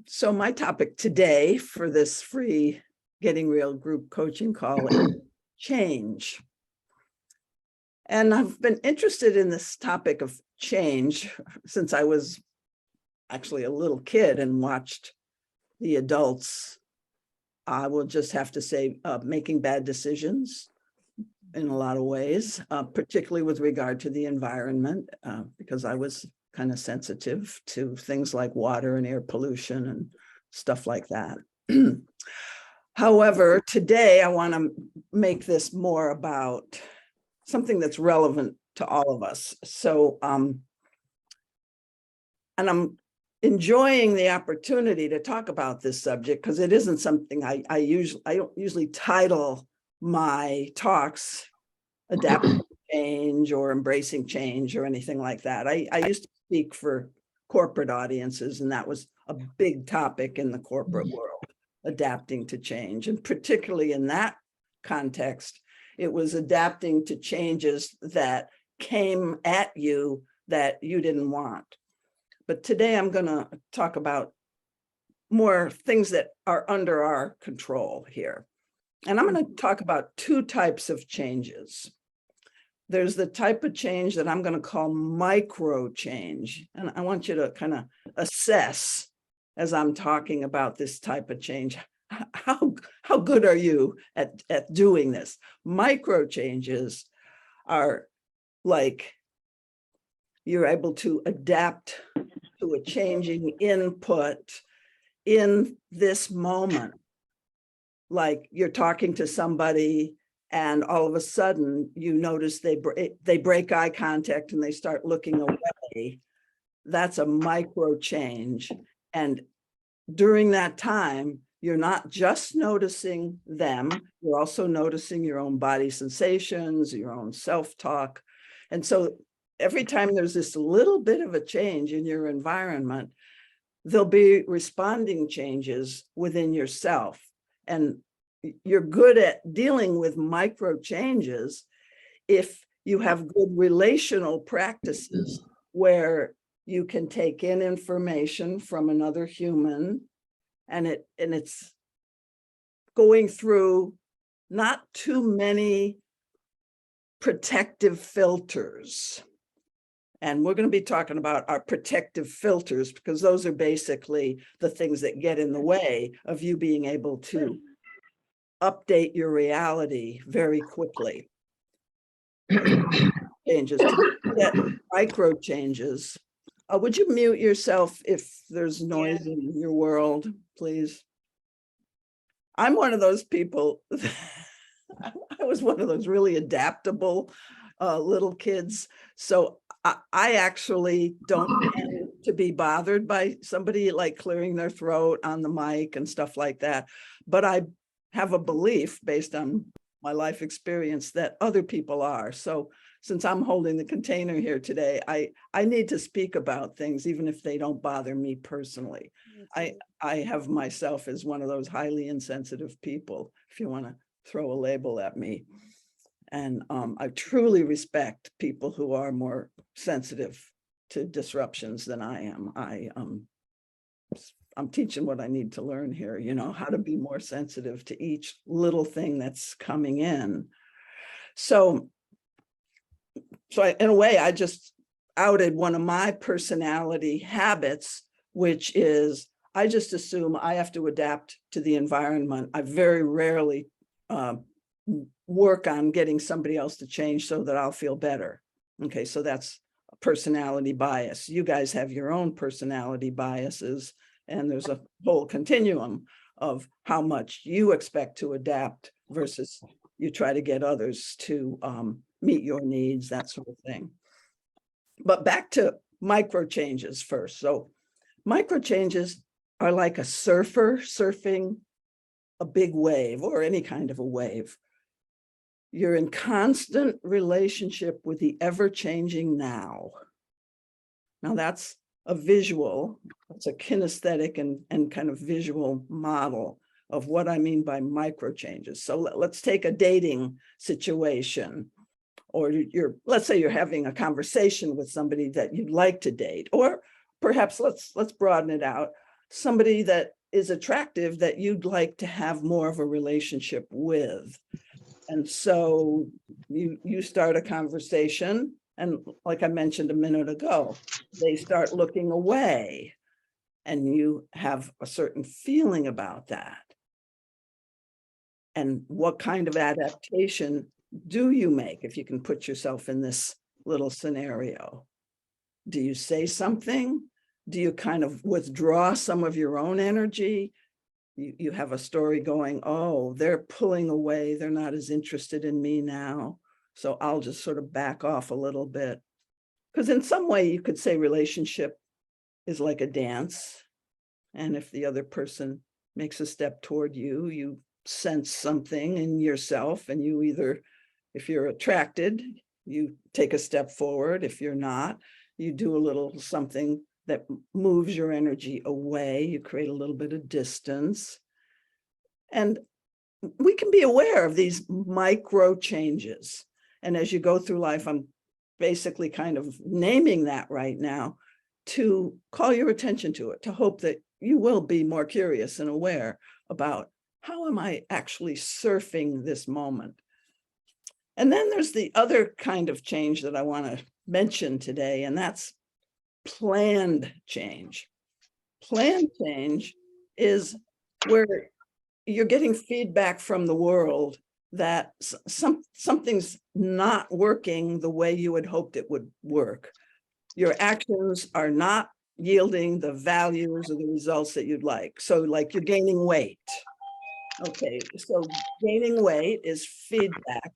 So my topic today for this free Getting Real group coaching call is change. And I've been interested in this topic of change since I was actually a little kid and watched the adults, I will just have to say, making bad decisions in a lot of ways, particularly with regard to the environment, because I was kind of sensitive to things like water and air pollution and stuff like that. However, today I want to make this more about something that's relevant to all of us. So, and I'm enjoying the opportunity to talk about this subject because it isn't something I don't usually title my talks adapting to change or embracing change or anything like that. I used to speak for corporate audiences, and that was a big topic in the corporate world, adapting to change. And particularly in that context, it was adapting to changes that came at you that you didn't want. But today I'm going to talk about more things that are under our control here. And I'm going to talk about two types of changes. There's the type of change that I'm going to call micro change. And I want you to kind of assess as I'm talking about this type of change. How good are you at doing this? Micro changes are like you're able to adapt to a changing input in this moment. Like you're talking to somebody and all of a sudden you notice they break eye contact and they start looking away. That's a micro change. And during that time, you're not just noticing them, you're also noticing your own body sensations, your own self-talk. And so every time there's this little bit of a change in your environment, there'll be responding changes within yourself. And you're good at dealing with micro changes if you have good relational practices where you can take in information from another human and it's going through not too many protective filters. And we're going to be talking about our protective filters because those are basically the things that get in the way of you being able to update your reality very quickly. Changes, micro changes. Would you mute yourself if there's noise in your world, please? I'm one of those people. I was one of those really adaptable little kids. So I actually don't tend to be bothered by somebody like clearing their throat on the mic and stuff like that. But I have a belief based on my life experience that other people are. So since I'm holding the container here today, I need to speak about things, even if they don't bother me personally. I have myself as one of those highly insensitive people, if you want to throw a label at me. And I truly respect people who are more sensitive to disruptions than I am. I'm teaching what I need to learn here, you know, how to be more sensitive to each little thing that's coming in. So in a way, I just outed one of my personality habits, which is I just assume I have to adapt to the environment. I very rarely work on getting somebody else to change so that I'll feel better. Okay, so that's a personality bias. You guys have your own personality biases, and there's a whole continuum of how much you expect to adapt versus you try to get others to meet your needs, that sort of thing. But back to micro changes first. So micro changes are like a surfer surfing a big wave or any kind of a wave. You're in constant relationship with the ever-changing now. Now that's a visual, it's a kinesthetic and kind of visual model of what I mean by micro changes. So let's take a dating situation, or let's say you're having a conversation with somebody that you'd like to date, or perhaps let's broaden it out. somebody that is attractive that you'd like to have more of a relationship with. And so you start a conversation, and like I mentioned a minute ago, they start looking away, and you have a certain feeling about that. And what kind of adaptation do you make if you can put yourself in this little scenario? Do you say something? Do you kind of withdraw some of your own energy? You have a story going, oh, they're pulling away. They're not as interested in me now. So I'll just sort of back off a little bit. Because in some way you could say relationship is like a dance. And if the other person makes a step toward you, you sense something in yourself, and you either, if you're attracted, you take a step forward. If you're not, you do a little something that moves your energy away. You create a little bit of distance. And we can be aware of these micro changes. And as you go through life, I'm basically kind of naming that right now to call your attention to it, to hope that you will be more curious and aware about how am I actually surfing this moment. And then there's the other kind of change that I want to mention today, and that's planned change. Planned change is where you're getting feedback from the world that something's not working the way you had hoped it would work. Your actions are not yielding the values or the results that you'd like. So like you're gaining weight. Okay, so gaining weight is feedback,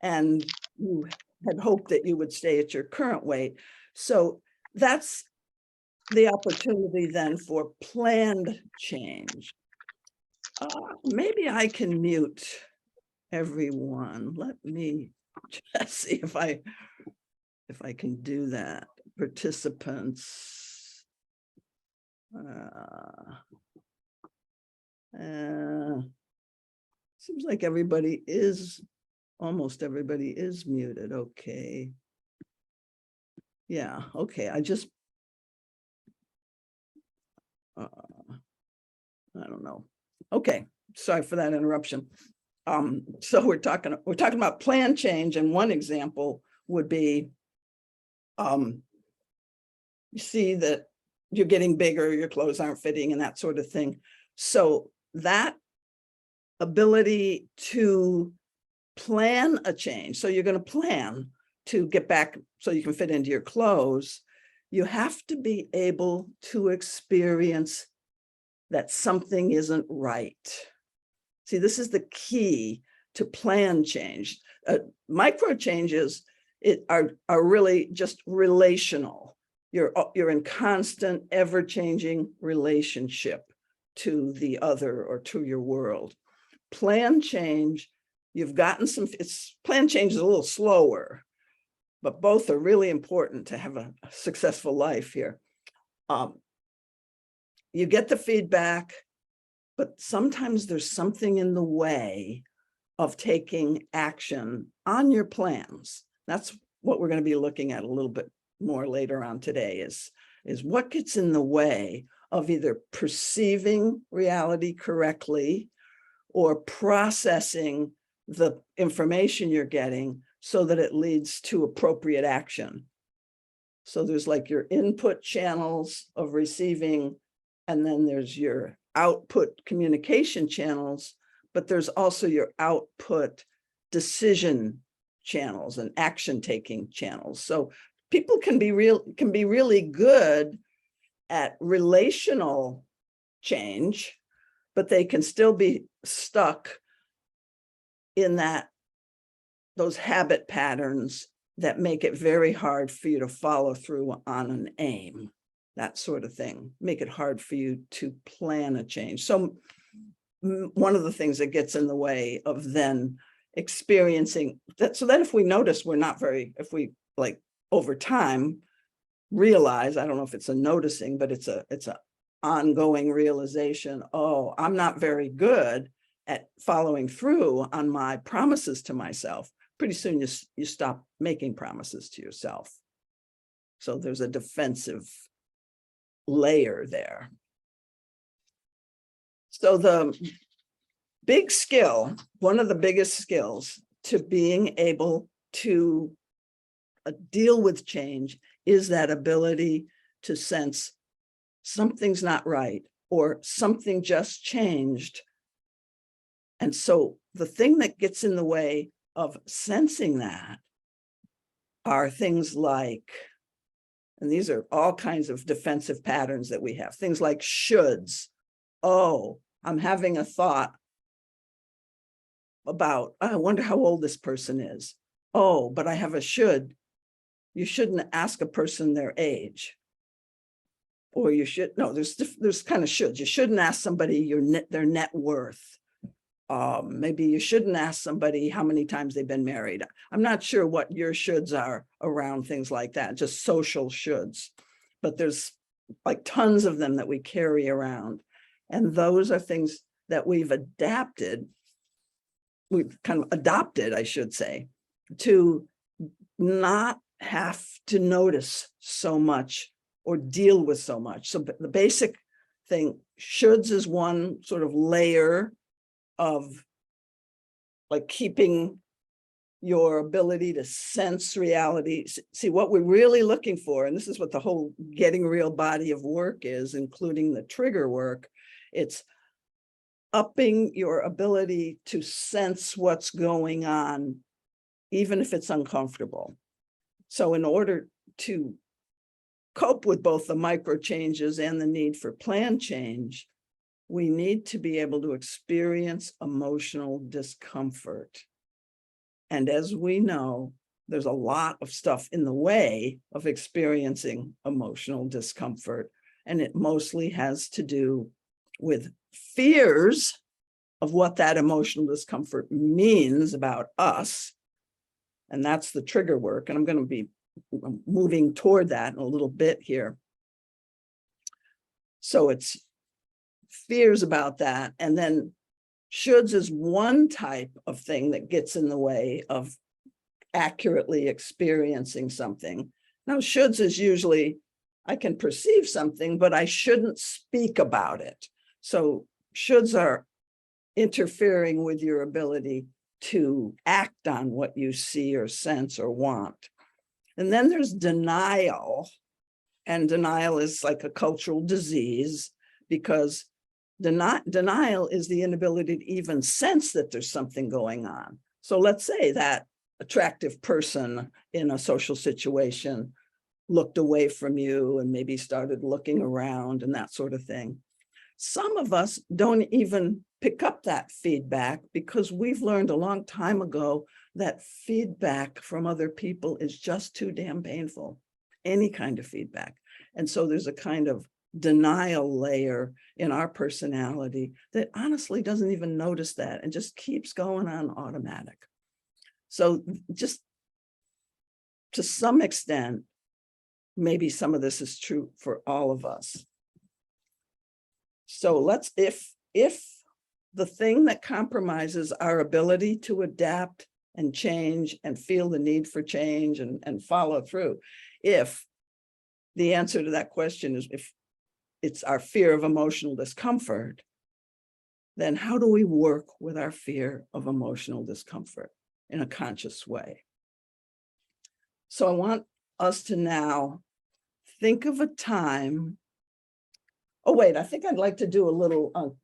and you had hoped that you would stay at your current weight. So that's the opportunity then for planned change. Maybe I can mute everyone. Let me just see if I can do that. Participants. Seems like almost everybody is muted. Okay. Yeah, okay. I don't know. Okay, sorry for that interruption. So we're talking about plan change, and one example would be you see that you're getting bigger, your clothes aren't fitting, and that sort of thing. So that ability to plan a change, so you're going to plan to get back so you can fit into your clothes, you have to be able to experience that something isn't right. See, this is the key to plan change. Micro changes are really just relational. You're in constant, ever-changing relationship to the other or to your world. Plan change, you've gotten plan change is a little slower, but both are really important to have a successful life here. You get the feedback, but sometimes there's something in the way of taking action on your plans. That's what we're going to be looking at a little bit more later on today, is what gets in the way of either perceiving reality correctly or processing the information you're getting so that it leads to appropriate action. So there's like your input channels of receiving, and then there's your output communication channels, but there's also your output decision channels and action taking channels. So people can be really good at relational change, but they can still be stuck in those habit patterns that make it very hard for you to follow through on an aim, that sort of thing, make it hard for you to plan a change. So one of the things that gets in the way of then experiencing that, so then if we notice if we like over time realize, I don't know if it's a noticing, but it's a ongoing realization, oh, I'm not very good at following through on my promises to myself. Pretty soon you stop making promises to yourself. So there's a defensive layer there. So the big skill, one of the biggest skills to being able to deal with change is that ability to sense something's not right or something just changed. And so the thing that gets in the way of sensing that are things like, and these are all kinds of defensive patterns that we have, things like shoulds. Oh, I'm having a thought about, I wonder how old this person is. Oh, but I have a should. You shouldn't ask a person their age. Or you should, no, there's kind of shoulds. You shouldn't ask somebody their net worth. Maybe you shouldn't ask somebody how many times they've been married. I'm not sure what your shoulds are around things like that, just social shoulds. But there's like tons of them that we carry around. And those are things that we've adopted, I should say, to not have to notice so much or deal with so much. So the basic thing, shoulds is one sort of layer of like keeping your ability to sense reality. See, what we're really looking for, and this is what the whole getting real body of work is, including the trigger work, it's upping your ability to sense what's going on, even if it's uncomfortable. So in order to cope with both the micro changes and the need for plan change, we need to be able to experience emotional discomfort. And as we know, there's a lot of stuff in the way of experiencing emotional discomfort. And it mostly has to do with fears of what that emotional discomfort means about us. And that's the trigger work. And I'm going to be moving toward that in a little bit here. So it's fears about that. And then shoulds is one type of thing that gets in the way of accurately experiencing something. Now, shoulds is usually, I can perceive something, but I shouldn't speak about it. So shoulds are interfering with your ability to act on what you see or sense or want. And then there's denial. And denial is like a cultural disease because denial is the inability to even sense that there's something going on. So let's say that attractive person in a social situation looked away from you and maybe started looking around and that sort of thing. Some of us don't even pick up that feedback because we've learned a long time ago that feedback from other people is just too damn painful, any kind of feedback. And so there's a kind of denial layer in our personality that honestly doesn't even notice that and just keeps going on automatic. So just to some extent, maybe some of this is true for all of us. So if the thing that compromises our ability to adapt and change and feel the need for change and follow through, if the answer to that question is if it's our fear of emotional discomfort, then how do we work with our fear of emotional discomfort in a conscious way? So I want us to now think of a time. Oh, wait, I think I'd like to do a little,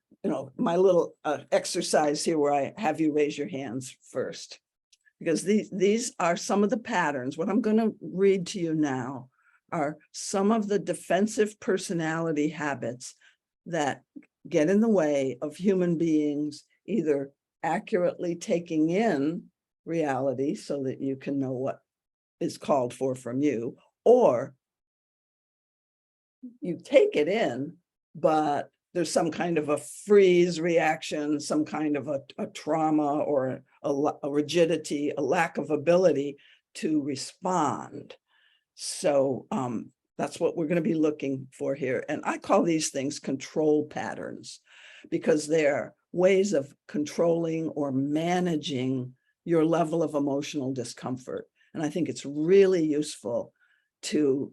my little exercise here where I have you raise your hands first, because these are some of the patterns. What I'm going to read to you now are some of the defensive personality habits that get in the way of human beings either accurately taking in reality so that you can know what is called for from you, or you take it in, but there's some kind of a freeze reaction, some kind of a trauma or a rigidity, a lack of ability to respond. So that's what we're going to be looking for here. And I call these things control patterns because they're ways of controlling or managing your level of emotional discomfort. And I think it's really useful to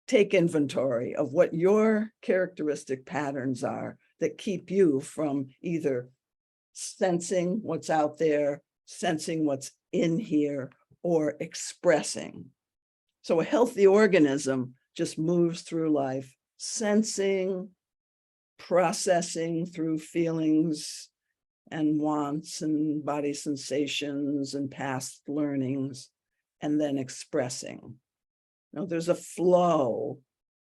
take inventory of what your characteristic patterns are that keep you from either sensing what's out there, sensing what's in here, or expressing. So a healthy organism just moves through life, sensing, processing through feelings and wants and body sensations and past learnings, and then expressing. Now, there's a flow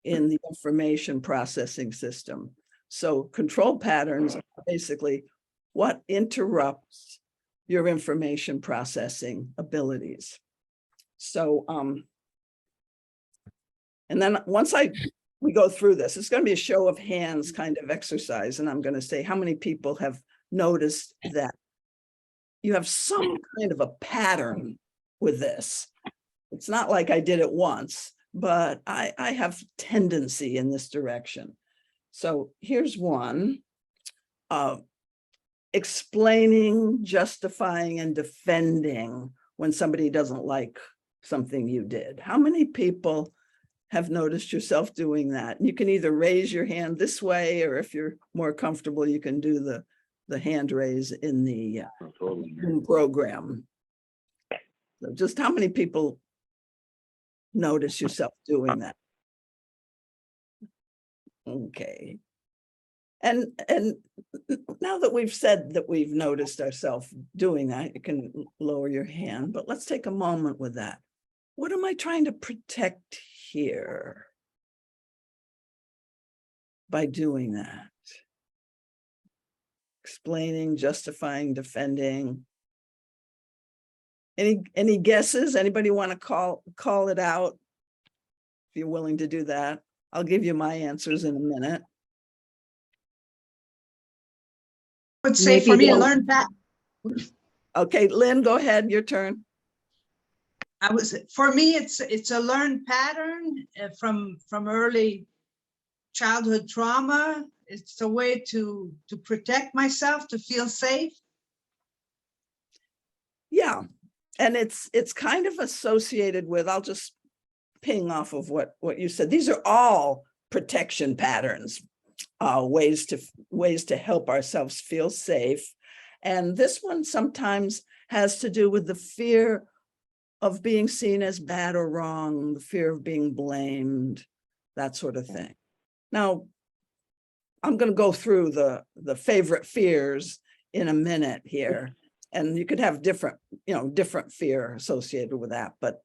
in the information processing system. So control patterns are basically what interrupts your information processing abilities. So, and then once we go through this, it's going to be a show of hands kind of exercise. And I'm going to say how many people have noticed that you have some kind of a pattern with this. It's not like I did it once, but I have tendency in this direction. So here's one. Explaining, justifying, and defending when somebody doesn't like something you did. How many people have noticed yourself doing that? You can either raise your hand this way, or if you're more comfortable, you can do the hand raise in the program. So just how many people notice yourself doing that? Okay. And now that we've said that we've noticed ourselves doing that, you can lower your hand, but let's take a moment with that. What am I trying to protect here by doing that? Explaining, justifying, defending. Any guesses? Anybody want to call it out? If you're willing to do that, I'll give you my answers in a minute. I would say for me, learn that. Okay, Lynn, go ahead. Your turn. For me, it's a learned pattern from early childhood trauma. It's a way to protect myself, to feel safe. Yeah, and it's kind of associated with, I'll just ping off of what you said. These are all protection patterns, ways to help ourselves feel safe. And this one sometimes has to do with the fear of being seen as bad or wrong, the fear of being blamed, that sort of thing. Now, I'm going to go through the favorite fears in a minute here, and you could have different fear associated with that. But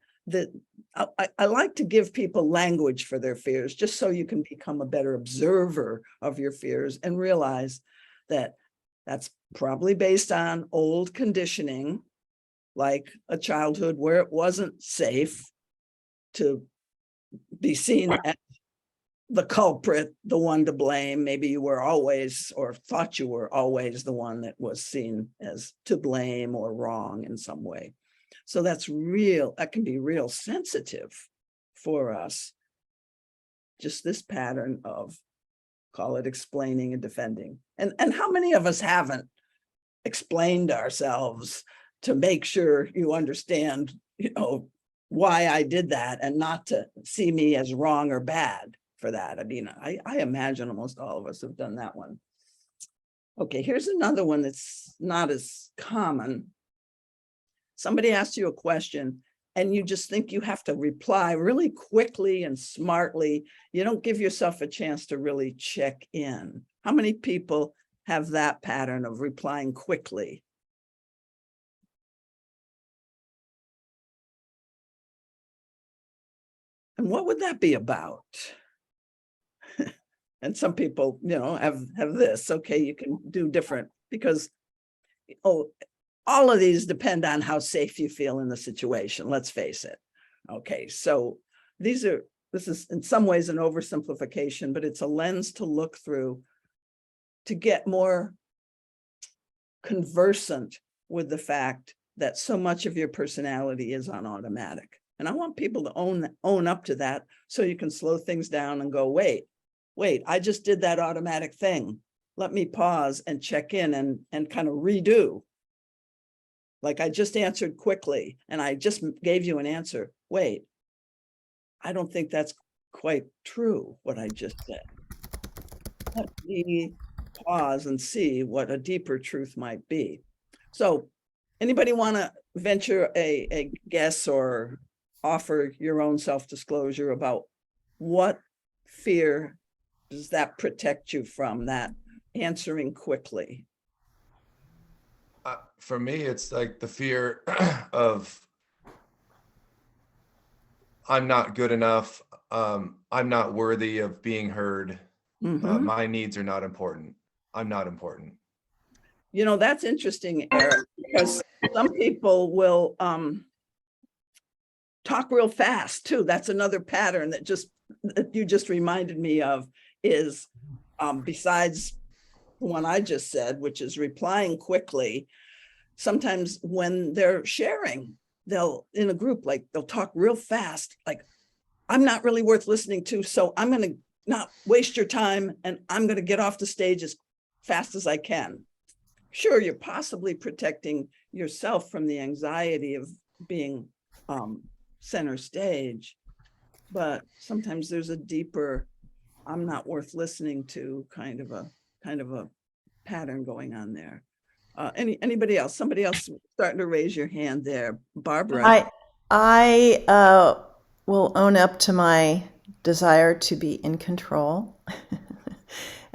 I like to give people language for their fears, just so you can become a better observer of your fears and realize that that's probably based on old conditioning, like a childhood where it wasn't safe to be seen as the culprit, the one to blame. Maybe you were always, or thought you were always, the one that was seen as to blame or wrong in some way. So that can be real sensitive for us. Just this pattern of, call it explaining and defending. And how many of us haven't explained ourselves to make sure you understand, why I did that, and not to see me as wrong or bad for that. I mean, I imagine almost all of us have done that one. Okay, here's another one that's not as common. Somebody asks you a question and you just think you have to reply really quickly and smartly. You don't give yourself a chance to really check in. How many people have that pattern of replying quickly? And what would that be about? And some people, have this. Okay, you can do different, because all of these depend on how safe you feel in the situation. Let's face it. Okay, so this is in some ways an oversimplification, but it's a lens to look through to get more conversant with the fact that so much of your personality is on automatic. And I want people to own up to that, so you can slow things down and go, wait, I just did that automatic thing. Let me pause and check in and kind of redo. Like I just answered quickly and I just gave you an answer. Wait, I don't think that's quite true, what I just said. Let me pause and see what a deeper truth might be. So anybody want to venture a guess or offer your own self-disclosure about what fear does that protect you from, that answering quickly? For me, it's like the fear of I'm not good enough. I'm not worthy of being heard. Mhm. My needs are not important. I'm not important. You know, that's interesting, Eric, because some people will talk real fast too. That's another pattern that you just reminded me of, is besides the one I just said, which is replying quickly. Sometimes when they're sharing, they'll, in a group, like they'll talk real fast, like, I'm not really worth listening to, so I'm going to not waste your time and I'm going to get off the stage as fast as I can. Sure, you're possibly protecting yourself from the anxiety of being center stage, but sometimes there's a deeper, I'm not worth listening to kind of a pattern going on there. Anybody else? Somebody else starting to raise your hand there. Barbara. I will own up to my desire to be in control.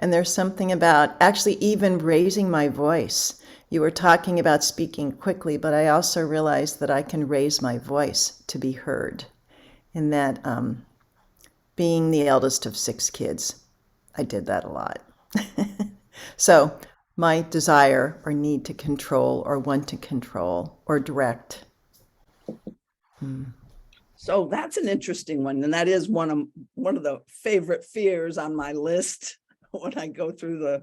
And there's something about actually even raising my voice. You were talking about speaking quickly, but I also realized that I can raise my voice to be heard. And that being the eldest of 6 kids, I did that a lot. So my desire or need to control or want to control or direct. So that's an interesting one. And that is one of the favorite fears on my list when I go through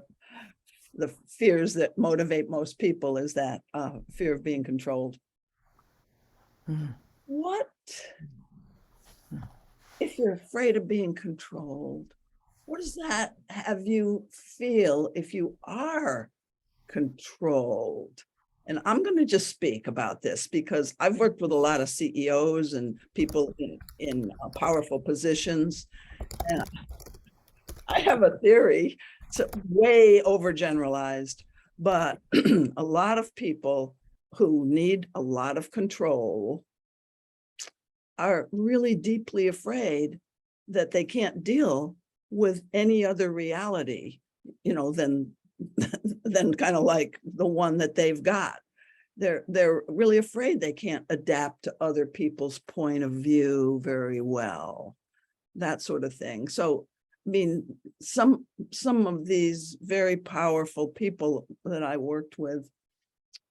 the fears that motivate most people, is that fear of being controlled. What if you're afraid of being controlled? What does that have you feel if you are controlled? And I'm going to just speak about this because I've worked with a lot of CEOs and people in powerful positions. And I have a theory, it's way overgeneralized, but a lot of people who need a lot of control are really deeply afraid that they can't deal with any other reality, than kind of like the one that they've got. They're really afraid they can't adapt to other people's point of view very well, that sort of thing. So, I mean, some of these very powerful people that I worked with,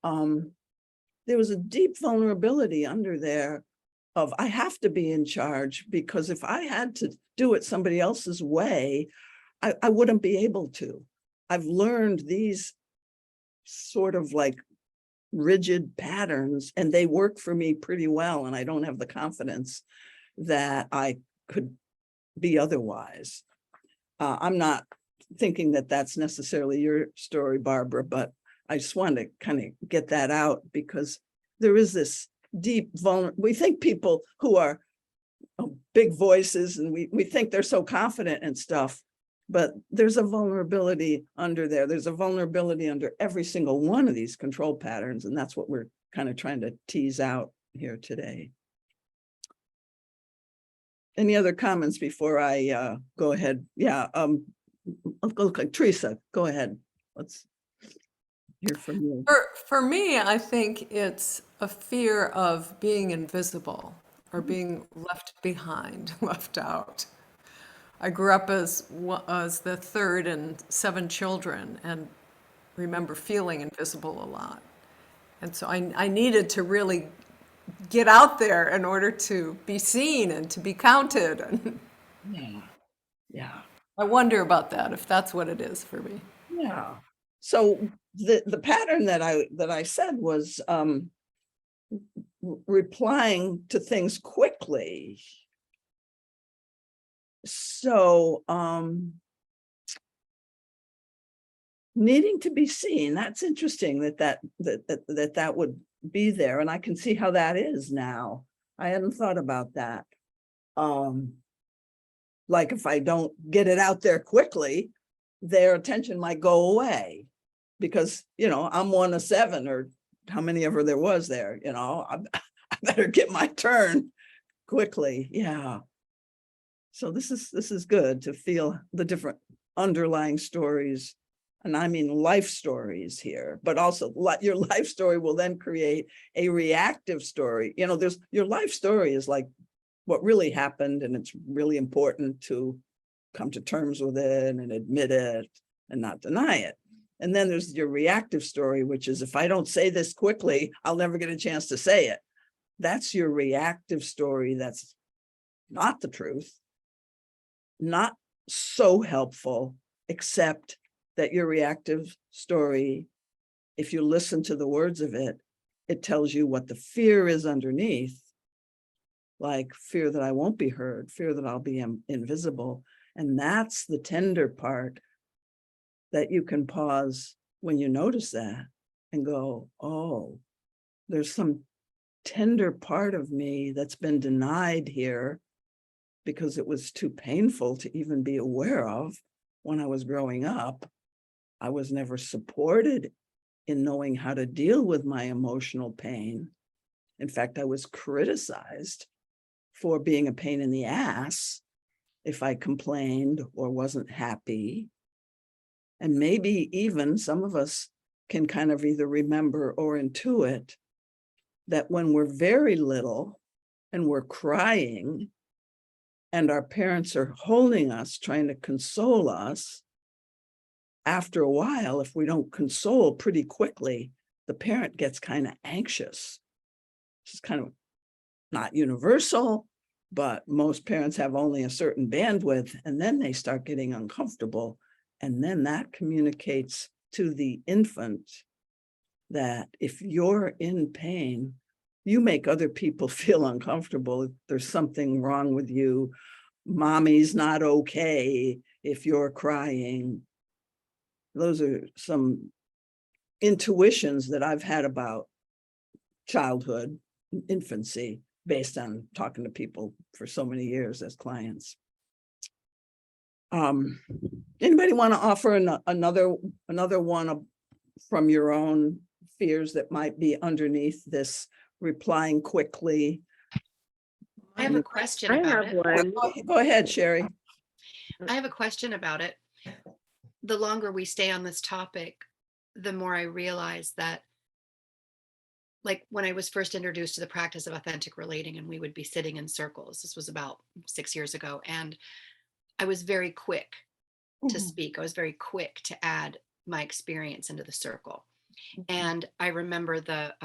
there was a deep vulnerability under there of, I have to be in charge, because if I had to do it somebody else's way, I wouldn't be able to. I've learned these sort of like rigid patterns and they work for me pretty well. And I don't have the confidence that I could be otherwise. I'm not thinking that that's necessarily your story, Barbara, but I just wanted to kind of get that out, because there is this deep we think people who are big voices and we think they're so confident and stuff, but there's a vulnerability under there. There's a vulnerability under every single one of these control patterns. And that's what we're kind of trying to tease out here today. Any other comments before I go ahead? Yeah, I'll go like Teresa, go ahead. Let's hear from you. For me, I think it's a fear of being invisible or being left behind, left out. I grew up as the third in 7 children and remember feeling invisible a lot. And so I needed to really get out there in order to be seen and to be counted. And Yeah. I wonder about that, if that's what it is for me. Yeah. So the pattern that I said was replying to things quickly. So needing to be seen, that's interesting that would be there. And I can see how that is now. I hadn't thought about that. Like if I don't get it out there quickly, their attention might go away because, you know, I'm one of 7 or how many ever there was there, you know, I better get my turn quickly. Yeah. So this is good to feel the different underlying stories. And I mean life stories here, but also your life story will then create a reactive story. You know, there's your life story is like what really happened, and it's really important to come to terms with it and admit it and not deny it. And then there's your reactive story, which is if I don't say this quickly, I'll never get a chance to say it. That's your reactive story. That's not the truth, not so helpful, except that your reactive story, if you listen to the words of it, it tells you what the fear is underneath, like fear that I won't be heard, fear that I'll be invisible. And that's the tender part that you can pause when you notice that and go, oh, there's some tender part of me that's been denied here because it was too painful to even be aware of when I was growing up. I was never supported in knowing how to deal with my emotional pain. In fact, I was criticized for being a pain in the ass if I complained or wasn't happy. And maybe even some of us can kind of either remember or intuit that when we're very little and we're crying and our parents are holding us, trying to console us, after a while, if we don't console pretty quickly, the parent gets kind of anxious. It's kind of not universal, but most parents have only a certain bandwidth, and then they start getting uncomfortable. And then that communicates to the infant that if you're in pain, you make other people feel uncomfortable. There's something wrong with you. Mommy's not okay if you're crying. Those are some intuitions that I've had about childhood, infancy, based on talking to people for so many years as clients. Anybody want to offer another one from your own fears that might be underneath this replying quickly? I have a question I about have it. one. Go ahead, Sherry. I have a question about it. The longer we stay on this topic, the more I realize that, like when I was first introduced to the practice of authentic relating, and we would be sitting in circles, this was about 6 years ago, and I was very quick to speak. I was very quick to add my experience into the circle. And I remember the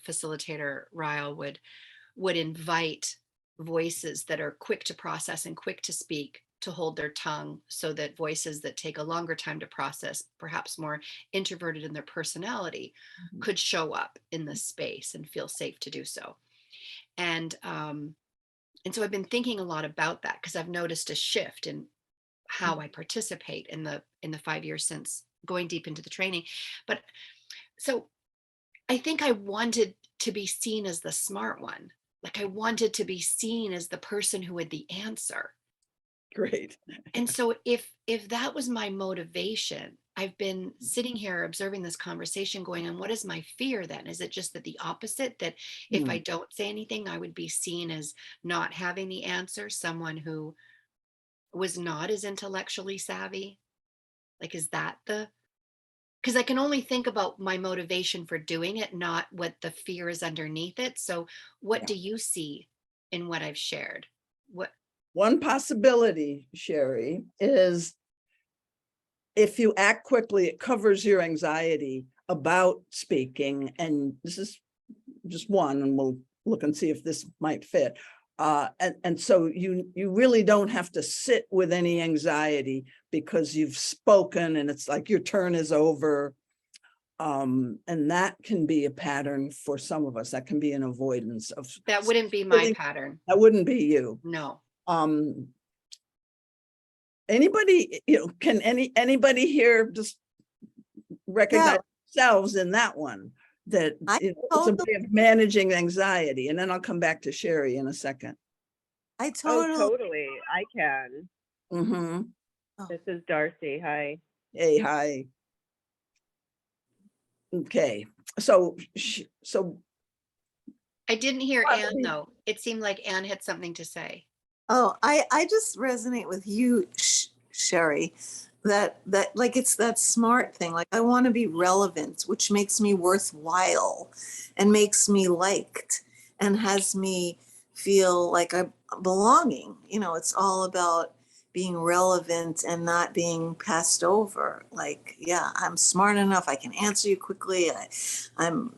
facilitator, Ryle, would invite voices that are quick to process and quick to speak to hold their tongue, so that voices that take a longer time to process, perhaps more introverted in their personality, could show up in this space and feel safe to do so. And so I've been thinking a lot about that, because I've noticed a shift in how I participate in the 5 years since going deep into the training. But so I think I wanted to be seen as the smart one. Like I wanted to be seen as the person who had the answer. Great. And so if that was my motivation, I've been sitting here observing this conversation going on, what is my fear then? Is it just that the opposite, that if I don't say anything, I would be seen as not having the answer, someone who was not as intellectually savvy? Like, is that because I can only think about my motivation for doing it, not what the fear is underneath it. So what do you see in what I've shared? One possibility, Sherry, is if you act quickly, it covers your anxiety about speaking. And this is just one, and we'll look and see if this might fit. And so you really don't have to sit with any anxiety because you've spoken and it's like your turn is over. And that can be a pattern for some of us. That can be an avoidance of. That wouldn't be my pattern. That wouldn't be you. No. Anybody, can anybody here just recognize themselves in that one? That it's a way of managing anxiety. And then I'll come back to Sherry in a second. Oh, totally. I can. Mm-hmm. This is Darcy. Hi. Hey, hi. Okay, so I didn't hear Well, Anne though. It seemed like Anne had something to say. Oh, I just resonate with you, Sherry, that like it's that smart thing. Like I want to be relevant, which makes me worthwhile and makes me liked and has me feel like I'm belonging. You know, it's all about being relevant and not being passed over. Like, yeah, I'm smart enough. I can answer you quickly. I'm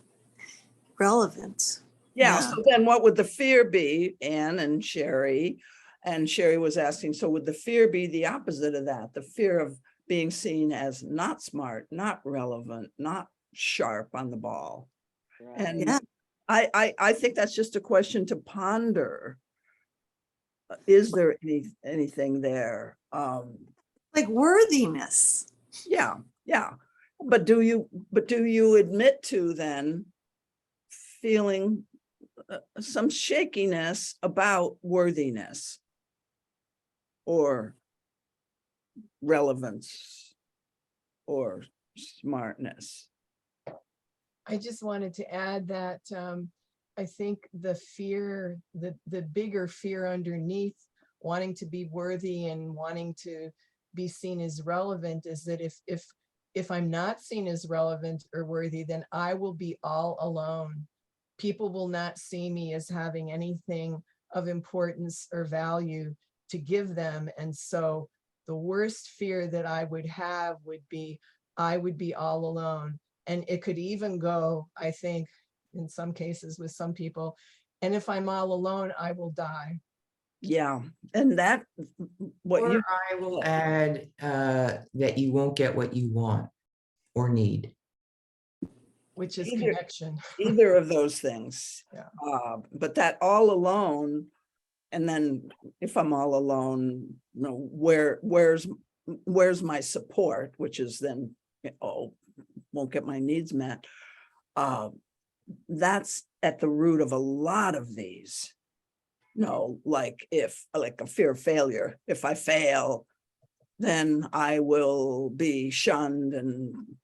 relevant. yeah, Yeah. so then what would the fear be, Anne and Sherry? And Sherry was asking, so would the fear be the opposite of that? The fear of being seen as not smart, not relevant, not sharp on the ball? And Yeah. I think that's just a question to ponder. Is there anything there? Like worthiness. Yeah, yeah. But do you admit to then feeling some shakiness about worthiness or relevance or smartness? I just wanted to add that I think the fear, the bigger fear underneath wanting to be worthy and wanting to be seen as relevant is that if I'm not seen as relevant or worthy, then I will be all alone. People will not see me as having anything of importance or value to give them. And so the worst fear that I would have would be I would be all alone. And it could even go, I think, in some cases with some people, and if I'm all alone, I will die. Yeah, and that what Or you I will add that you won't get what you want or need. Which is Either- connection. either of those things. Yeah. But that all alone, and then if I'm all alone, you know, where's my support, which is then, oh, won't get my needs met. That's at the root of a lot of these. No, like a fear of failure. If I fail, then I will be shunned and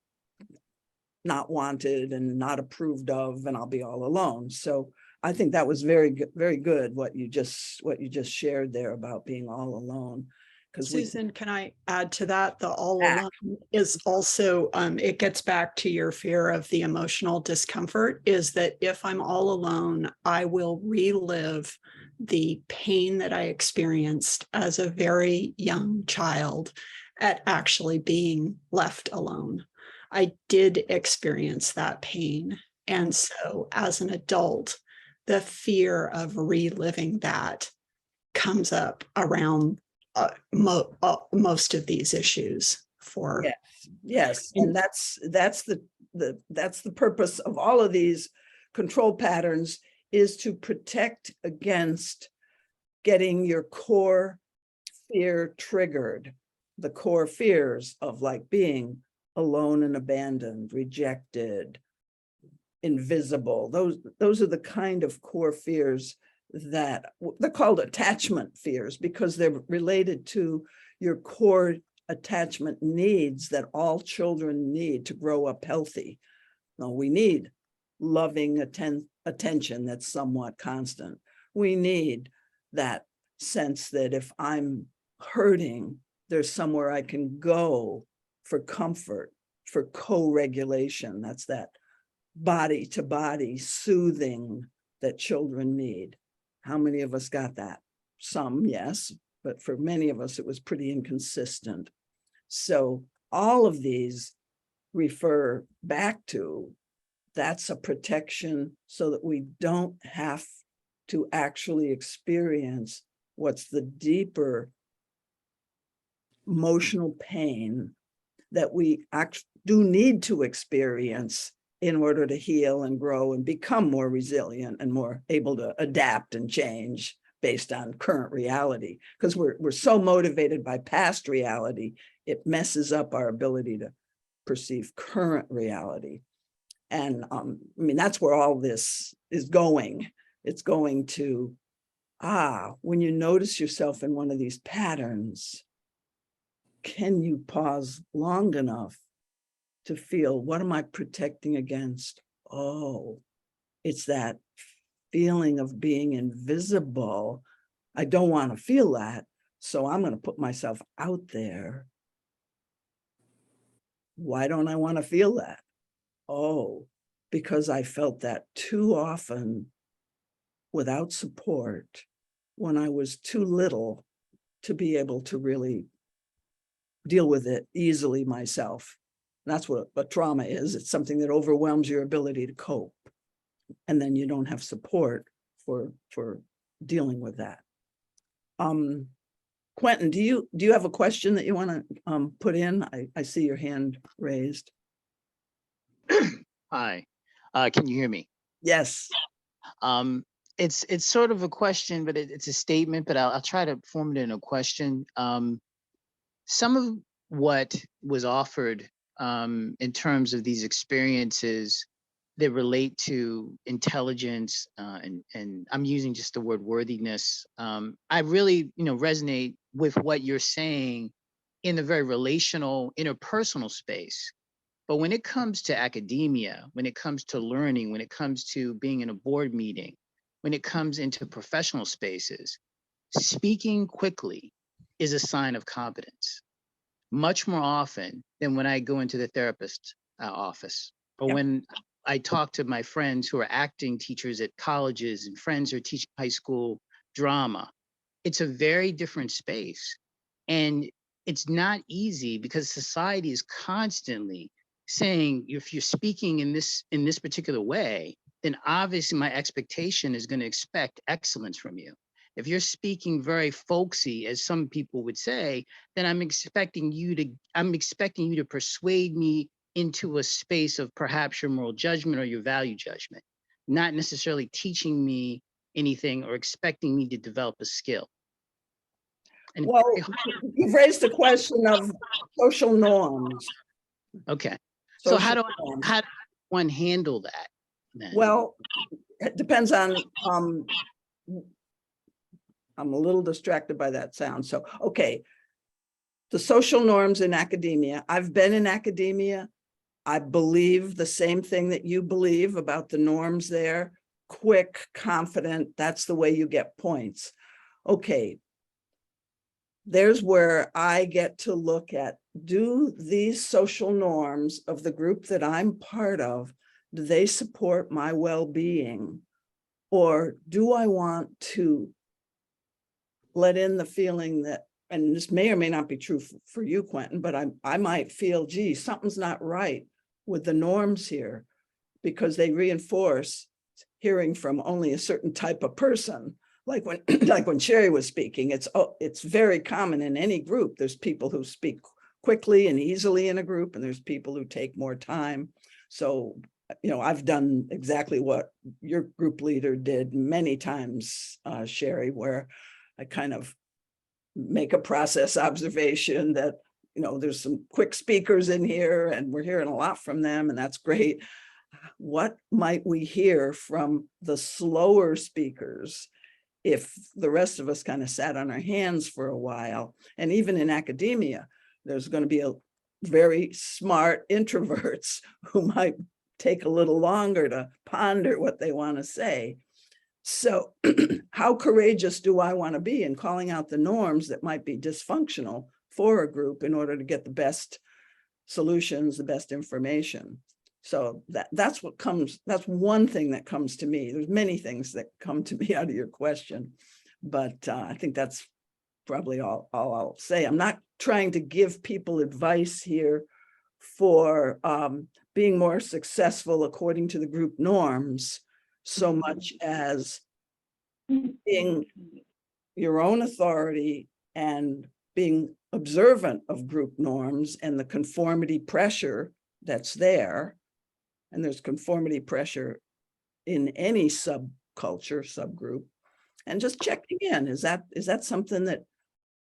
not wanted and not approved of, and I'll be all alone. So I think that was very good what you just shared there about being all alone. Because Susan, can I add to that? The all Add. alone is also, it gets back to your fear of the emotional discomfort, is that if I'm all alone, I will relive the pain that I experienced as a very young child at actually being left alone. I did experience that pain. And so as an adult, the fear of reliving that comes up around most of these issues for. Yes, and that's the purpose of all of these control patterns, is to protect against getting your core fear triggered, the core fears of like being alone and abandoned, rejected, invisible. Those are the kind of core fears that they're called attachment fears, because they're related to your core attachment needs that all children need to grow up healthy. Now, we need loving attention that's somewhat constant. We need that sense that if I'm hurting, there's somewhere I can go for comfort, for co-regulation. That's that body to body soothing that children need. How many of us got that? Some, yes, but for many of us, it was pretty inconsistent. So all of these refer back to, that's a protection so that we don't have to actually experience what's the deeper emotional pain that we actually do need to experience in order to heal and grow and become more resilient and more able to adapt and change based on current reality. Because we're so motivated by past reality, it messes up our ability to perceive current reality. And I mean, that's where all this is going. It's going to, when you notice yourself in one of these patterns, can you pause long enough to feel, what am I protecting against? Oh, it's that feeling of being invisible. I don't want to feel that, so I'm going to put myself out there. Why don't I want to feel that? Oh, because I felt that too often without support when I was too little to be able to really deal with it easily myself. And that's what a trauma is. It's something that overwhelms your ability to cope. And then you don't have support for dealing with that. Quentin, do you have a question that you want to put in? I see your hand raised. Hi, can you hear me? Yes. It's sort of a question, but it's a statement, but I'll try to form it in a question. Some of what was offered in terms of these experiences that relate to intelligence, and I'm using just the word worthiness. I really, resonate with what you're saying in the very relational, interpersonal space. But when it comes to academia, when it comes to learning, when it comes to being in a board meeting, when it comes into professional spaces, speaking quickly is a sign of competence, much more often than when I go into the therapist office, or when I talk to my friends who are acting teachers at colleges and friends who are teaching high school drama. It's a very different space. And it's not easy because society is constantly saying, if you're speaking in this particular way, then obviously my expectation is going to expect excellence from you. If you're speaking very folksy, as some people would say, then I'm expecting you to persuade me into a space of perhaps your moral judgment or your value judgment, not necessarily teaching me anything or expecting me to develop a skill. And well, you've raised the question of social norms. Okay. So how do norms. one handle that then? Well, it depends on, I'm a little distracted by that sound. So, okay. The social norms in academia. I've been in academia. I believe the same thing that you believe about the norms there. Quick, confident, that's the way you get points. Okay. There's where I get to look at, do these social norms of the group that I'm part of, do they support my well-being? Or do I want to let in the feeling that, and this may or may not be true for you, Quentin, but I might feel, gee, something's not right with the norms here because they reinforce hearing from only a certain type of person. Like when Sherry was speaking, it's very common in any group. There's people who speak quickly and easily in a group, and there's people who take more time. So, I've done exactly what your group leader did many times, Sherry, where I kind of make a process observation that, there's some quick speakers in here and we're hearing a lot from them, and that's great. What might we hear from the slower speakers if the rest of us kind of sat on our hands for a while? And even in academia, there's going to be a very smart introverts who might take a little longer to ponder what they want to say. So how courageous do I want to be in calling out the norms that might be dysfunctional for a group in order to get the best solutions, the best information? So that's one thing that comes to me. There's many things that come to me out of your question, but I think that's probably all I'll say. I'm not trying to give people advice here for being more successful according to the group norms, so much as being your own authority and being observant of group norms and the conformity pressure that's there. And there's conformity pressure in any subculture, subgroup, and just checking in. Is that something that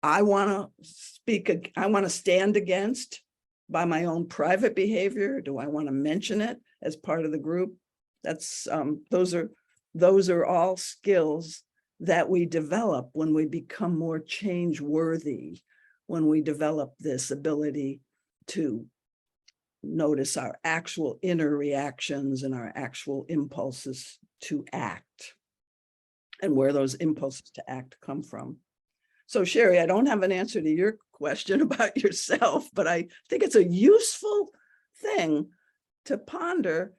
I want to stand against by my own private behavior? Do I want to mention it as part of the group? That's those are all skills that we develop when we become more change worthy, when we develop this ability to notice our actual inner reactions and our actual impulses to act, and where those impulses to act come from. So Sherry, I don't have an answer to your question about yourself, but I think it's a useful thing to ponder.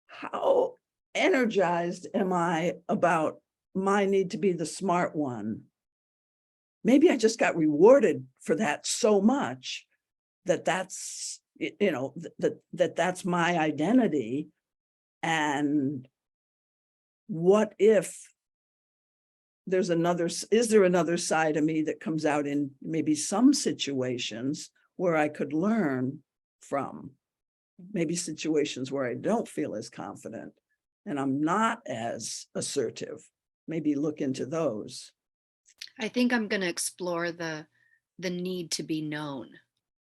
How energized am I about my need to be the smart one? Maybe I just got rewarded for that so much that that's, you know, that's my identity. And what if there's another, is there another side of me that comes out in maybe some situations where I could learn from? Maybe situations where I don't feel as confident and I'm not as assertive. Maybe look into those. I think I'm going to explore the need to be known.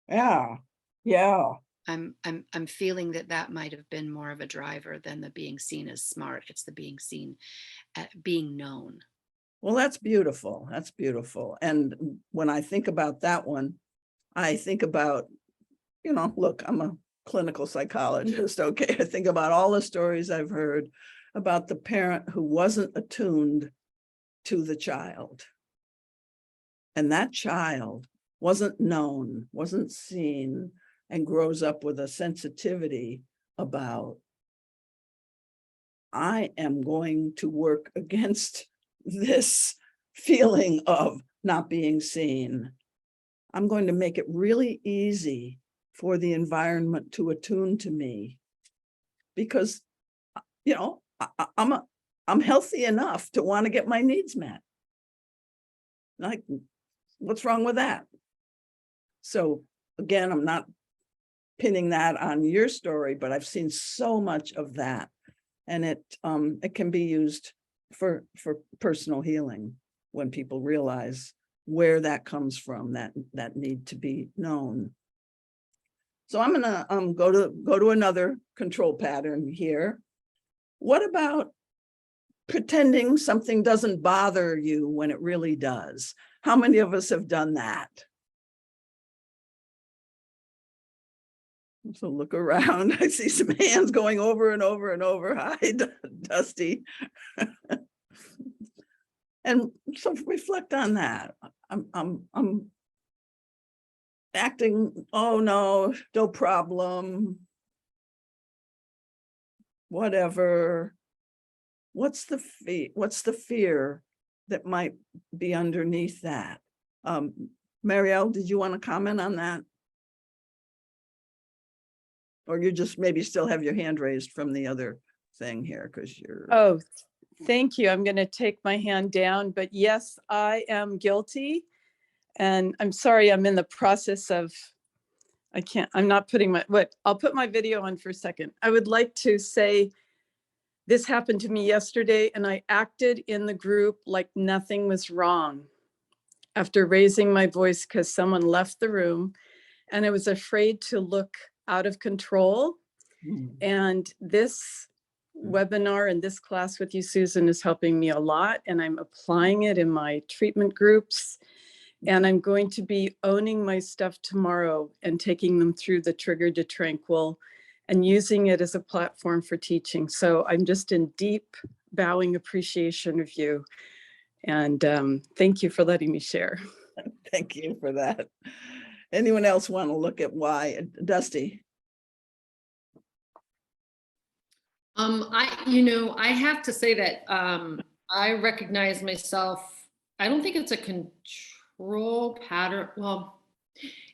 Yeah. Yeah. I'm feeling that might have been more of a driver than the being seen as smart. It's the being seen, being known. Well, that's beautiful. That's beautiful. And when I think about that one, I think about, you know, look, I'm a clinical psychologist. Okay. I think about all the stories I've heard about the parent who wasn't attuned to the child. And that child wasn't known, wasn't seen, and grows up with a sensitivity about, I am going to work against this feeling of not being seen. I'm going to make it really easy for the environment to attune to me, because, you know, I'm healthy enough to want to get my needs met. Like, what's wrong with that? So again, I'm not pinning that on your story, but I've seen so much of that, and it can be used for personal healing when people realize where that comes from, that need to be known. So I'm gonna go to another control pattern here. What about pretending something doesn't bother you when it really does? How many of us have done that? So look around. I see some hands going over and over and over. Hi, Dusty. And so reflect on that. I'm acting, oh no problem, whatever. What's the fear that might be underneath that? Marielle, did you want to comment on that? Or you just maybe still have your hand raised from the other thing here because you're. Oh, thank you. I'm going to take my hand down, but yes, I am guilty. And I'm sorry, I'm in the process of, I'm not putting I'll put my video on for a second. I would like to say, this happened to me yesterday and I acted in the group like nothing was wrong after raising my voice because someone left the room, and I was afraid to look out of control. And this webinar and this class with you, Susan, is helping me a lot, and I'm applying it in my treatment groups. And I'm going to be owning my stuff tomorrow and taking them through the Trigger to Tranquil and using it as a platform for teaching. So I'm just in deep bowing appreciation of you. And thank you for letting me share. Thank you for that. Anyone else want to look at why? Dusty? I have to say that I recognize myself. I don't think it's a control pattern. Well,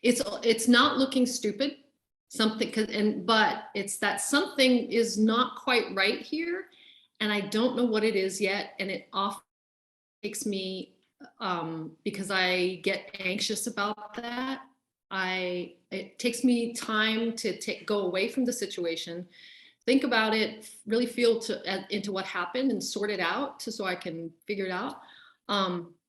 it's not looking stupid, but it's that something is not quite right here, and I don't know what it is yet, and it often takes me because I get anxious about that. It takes me time to go away from the situation, think about it, really feel into what happened and sort it out so I can figure it out.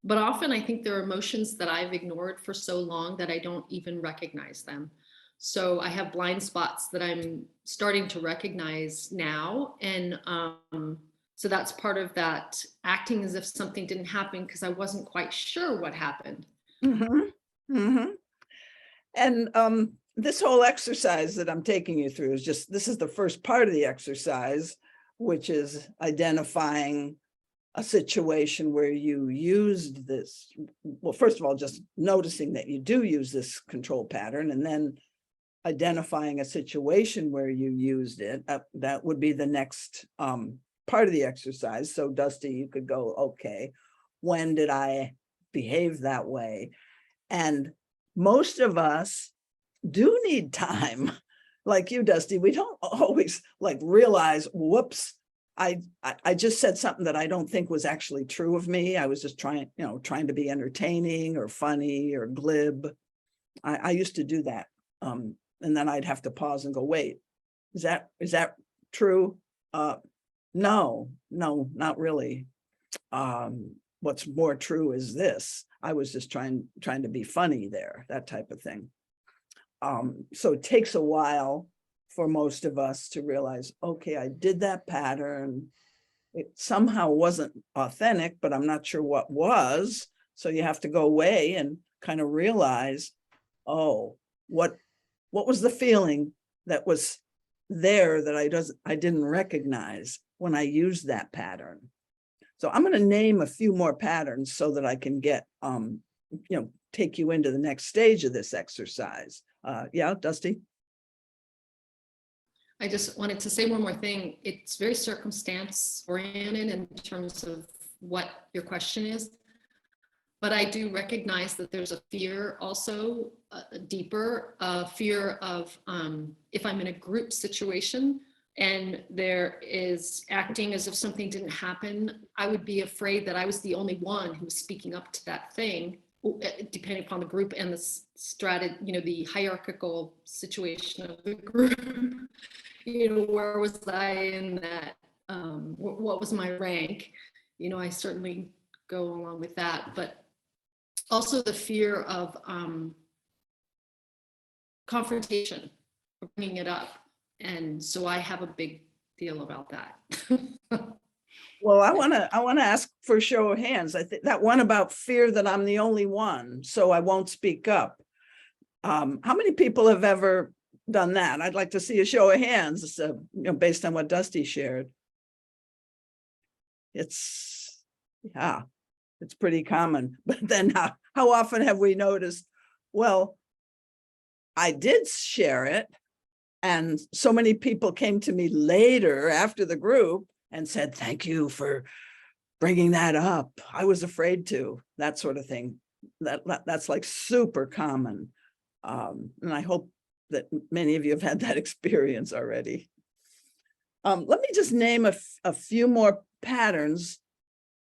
But often I think there are emotions that I've ignored for so long that I don't even recognize them. So I have blind spots that I'm starting to recognize now. And so that's part of that acting as if something didn't happen because I wasn't quite sure what happened. Mm-hmm. Mm-hmm. And this whole exercise that I'm taking you through is just, this is the first part of the exercise, which is identifying a situation where you used this. Well, first of all, just noticing that you do use this control pattern, and then identifying a situation where you used it. That would be the next part of the exercise. So Dusty, you could go, okay, when did I behave that way? And most of us do need time. Like you, Dusty, we don't always like realize, whoops, I just said something that I don't think was actually true of me. I was just trying to be entertaining or funny or glib. I used to do that. And then I'd have to pause and go, wait, is that true? No, not really. What's more true is this. I was just trying to be funny there, that type of thing. So it takes a while for most of us to realize, okay, I did that pattern. It somehow wasn't authentic, but I'm not sure what was. So you have to go away and kind of realize, oh, what was the feeling that was there that I didn't recognize when I used that pattern. So I'm going to name a few more patterns so that I can get, take you into the next stage of this exercise. Yeah, Dusty? I just wanted to say one more thing. It's very circumstance oriented in terms of what your question is. But I do recognize that there's a fear also, a deeper fear of if I'm in a group situation and there is acting as if something didn't happen, I would be afraid that I was the only one who was speaking up to that thing, depending upon the group and the the hierarchical situation of the group. Where was I in that? What was my rank? I certainly go along with that, but also the fear of confrontation, of bringing it up. And so I have a big deal about that. Well, I want to ask for a show of hands. I think that one about fear that I'm the only one, so I won't speak up. How many people have ever done that? I'd like to see a show of hands, based on what Dusty shared. It's pretty common. But then how often have we noticed, well, I did share it, and so many people came to me later after the group and said, thank you for bringing that up. I was afraid to, that sort of thing. That's like super common. And I hope that many of you have had that experience already. Let me just name a few more patterns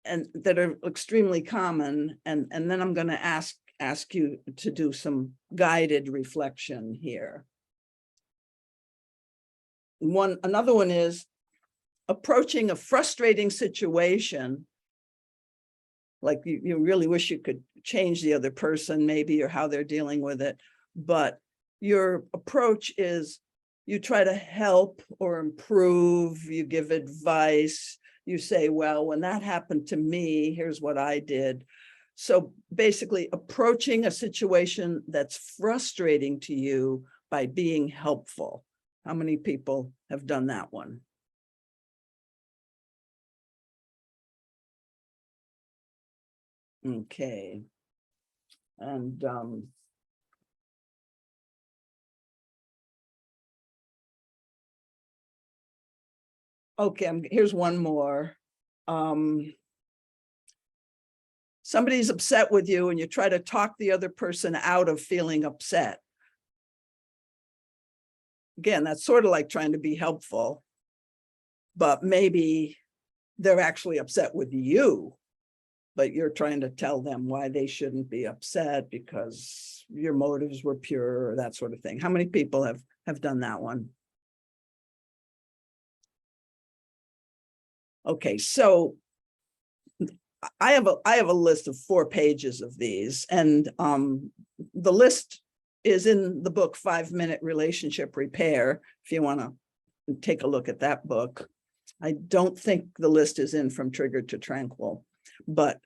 and that are extremely common, and then I'm going to ask you to do some guided reflection here. Another one is approaching a frustrating situation, like you really wish you could change the other person maybe, or how they're dealing with it, but your approach is you try to help or improve, you give advice, you say, well, when that happened to me, here's what I did. So basically approaching a situation that's frustrating to you by being helpful. How many people have done that one? Okay. And okay, here's one more. Somebody's upset with you and you try to talk the other person out of feeling upset. Again, that's sort of like trying to be helpful, but maybe they're actually upset with you, but you're trying to tell them why they shouldn't be upset because your motives were pure, or that sort of thing. How many people have done that one? Okay, so I have a list of 4 pages of these, and the list is in the book 5-Minute Relationship Repair, if you want to take a look at that book. I don't think the list is in From Triggered to Tranquil, but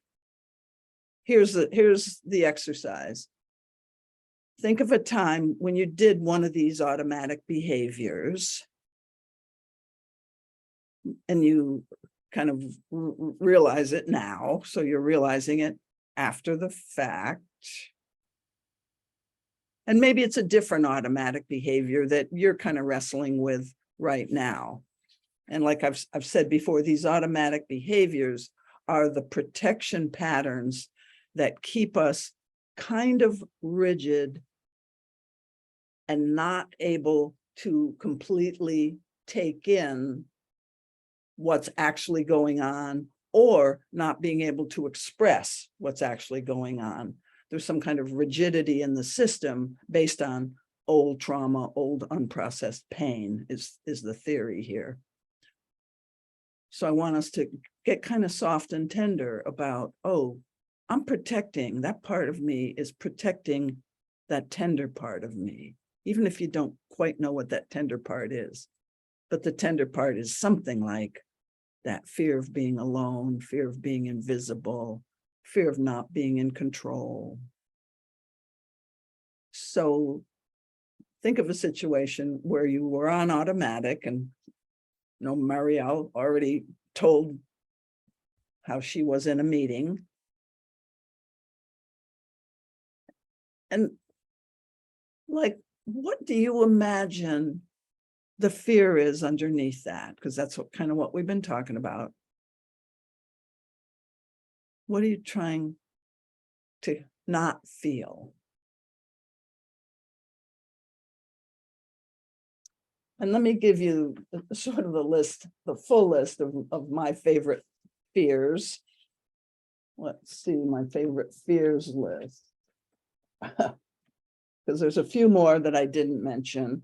here's the exercise. think of a time when you did one of these automatic behaviors and you kind of realize it now. So you're realizing it after the fact. And maybe it's a different automatic behavior that you're kind of wrestling with right now. And like I've said before, these automatic behaviors are the protection patterns that keep us kind of rigid and not able to completely take in what's actually going on, or not being able to express what's actually going on. There's some kind of rigidity in the system based on old trauma, old unprocessed pain is the theory here. So I want us to get kind of soft and tender about, oh, I'm protecting, that part of me is protecting that tender part of me, even if you don't quite know what that tender part is. But the tender part is something like that fear of being alone, fear of being invisible, fear of not being in control. So think of a situation where you were on automatic, and Marielle already told how she was in a meeting. And like, what do you imagine the fear is underneath that? Because that's kind of what we've been talking about. What are you trying to not feel? And let me give you sort of the list, the full list of my favorite fears. Let's see, my favorite fears list. Because there's a few more that I didn't mention.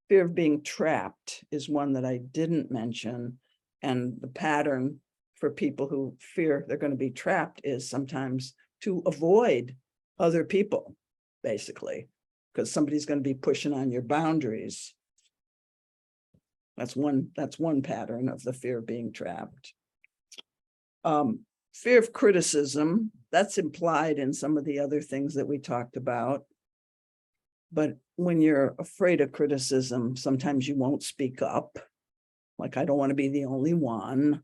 Fear of being trapped is one that I didn't mention. And the pattern for people who fear they're going to be trapped is sometimes to avoid other people, basically, because somebody's going to be pushing on your boundaries. That's one pattern of the fear of being trapped. Fear of criticism, that's implied in some of the other things that we talked about. But when you're afraid of criticism, sometimes you won't speak up. Like, I don't want to be the only one.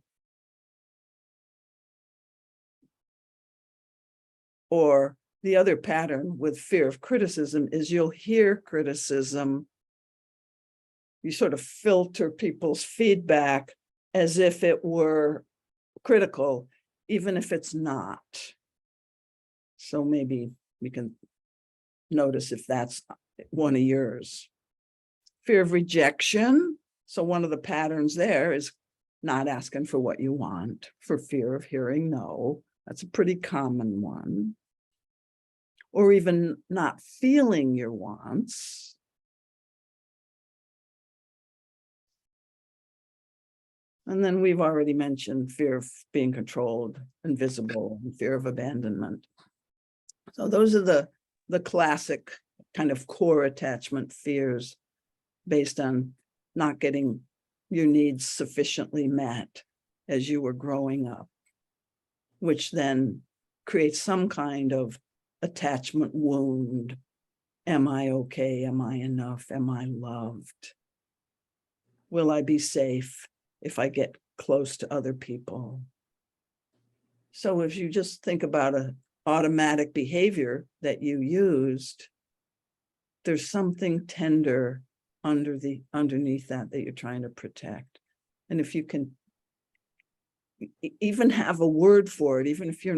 Or the other pattern with fear of criticism is you'll hear criticism. You sort of filter people's feedback as if it were critical, even if it's not. So maybe we can notice if that's one of yours. Fear of rejection. So one of the patterns there is not asking for what you want for fear of hearing no. That's a pretty common one. Or even not feeling your wants. And then we've already mentioned fear of being controlled, invisible, and fear of abandonment. So those are the classic kind of core attachment fears based on not getting your needs sufficiently met as you were growing up, which then creates some kind of attachment wound. Am I okay? Am I enough? Am I loved? Will I be safe if I get close to other people? So if you just think about an automatic behavior that you used, there's something tender underneath that you're trying to protect. And if you can even have a word for it, even if you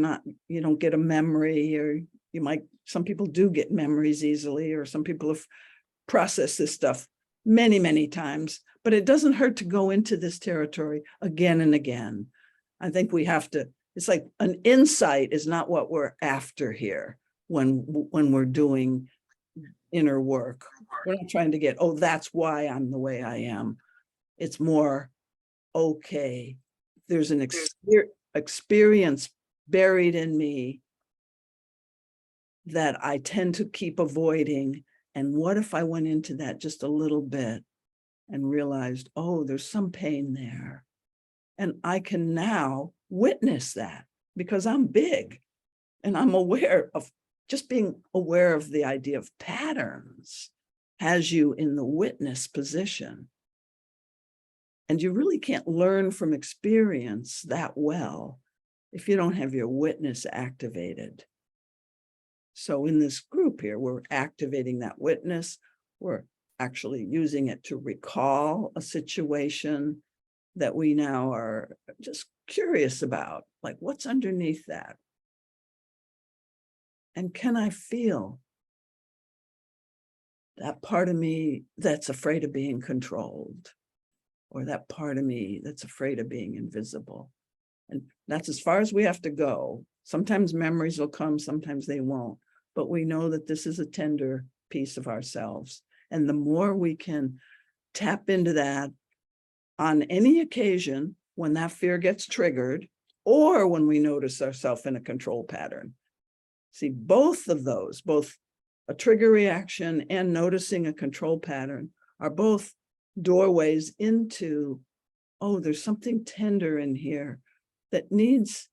don't get a memory, or you might, some people do get memories easily, or some people have processed this stuff many, many times, but it doesn't hurt to go into this territory again and again. I think we have to, it's like an insight is not what we're after here when we're doing inner work. We're not trying to get, oh, that's why I'm the way I am. It's more, okay, there's an experience buried in me that I tend to keep avoiding. And what if I went into that just a little bit and realized, oh, there's some pain there. And I can now witness that because I'm big and I'm aware of just being aware of the idea of patterns has you in the witness position. And you really can't learn from experience that well if you don't have your witness activated. So in this group here, we're activating that witness. We're actually using it to recall a situation that we now are just curious about, like what's underneath that? And can I feel that part of me that's afraid of being controlled, or that part of me that's afraid of being invisible? And that's as far as we have to go. Sometimes memories will come, sometimes they won't, but we know that this is a tender piece of ourselves. And the more we can tap into that on any occasion when that fear gets triggered, or when we notice ourselves in a control pattern. See, both of those, both a trigger reaction and noticing a control pattern, are both doorways into, oh, there's something tender in here that needs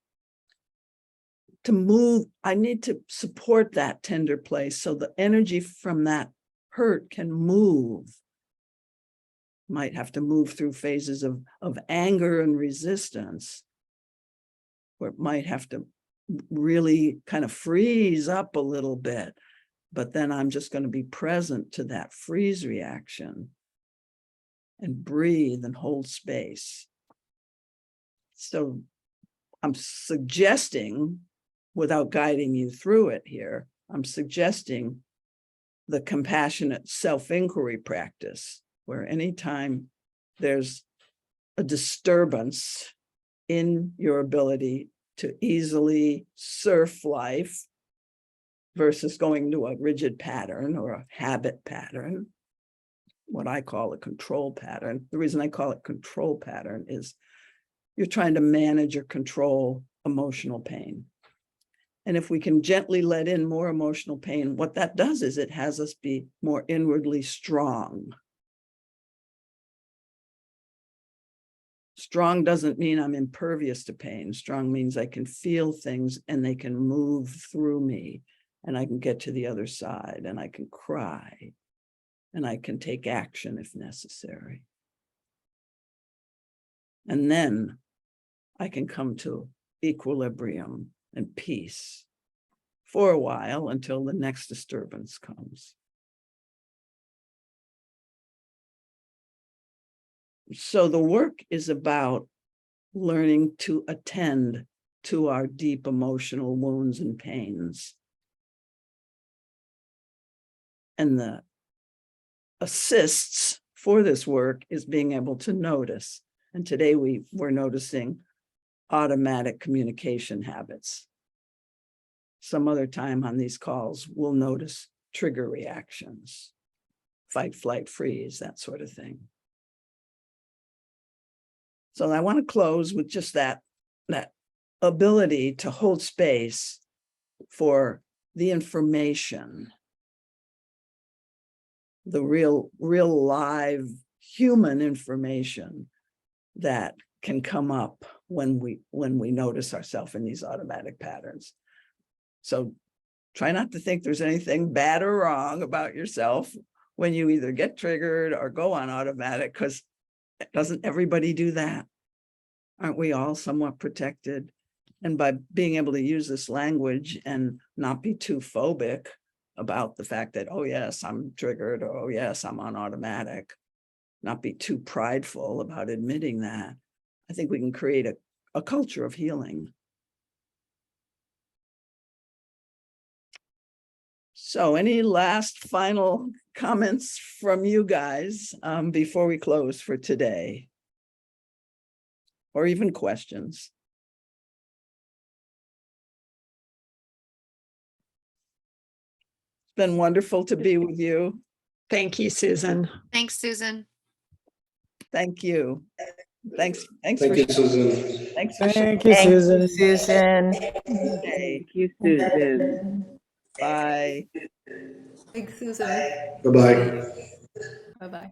to move. I need to support that tender place so the energy from that hurt can move. Might have to move through phases of anger and resistance, or it might have to really kind of freeze up a little bit. But then I'm just going to be present to that freeze reaction and breathe and hold space. So I'm suggesting, without guiding you through it here, I'm suggesting the compassionate self-inquiry practice, where anytime there's a disturbance in your ability to easily surf life versus going to a rigid pattern or a habit pattern, what I call a control pattern. The reason I call it control pattern is you're trying to manage or control emotional pain. And if we can gently let in more emotional pain, what that does is it has us be more inwardly strong. Strong doesn't mean I'm impervious to pain. Strong means I can feel things and they can move through me, and I can get to the other side, and I can cry, and I can take action if necessary. And then I can come to equilibrium and peace for a while until the next disturbance comes. So the work is about learning to attend to our deep emotional wounds and pains. And the assists for this work is being able to notice. And today we're noticing automatic communication habits. Some other time on these calls, we'll notice trigger reactions, fight, flight, freeze, that sort of thing. So I want to close with just that ability to hold space for the information, the real live human information that can come up when we notice ourselves in these automatic patterns. So try not to think there's anything bad or wrong about yourself when you either get triggered or go on automatic, because doesn't everybody do that? Aren't we all somewhat protected? And by being able to use this language and not be too phobic about the fact that, oh yes, I'm triggered, or oh yes, I'm on automatic, not be too prideful about admitting that, I think we can create a culture of healing. So any last final comments from you guys before we close for today? Or even questions? It's been wonderful to be with you. Thank you, Susan. Thanks, Susan. Thank you. Thanks. Thank you, Susan. Thanks for Thank you, Susan. Susan. Thank you, Susan. Bye. Thanks, Susan. Bye-bye. Bye-bye.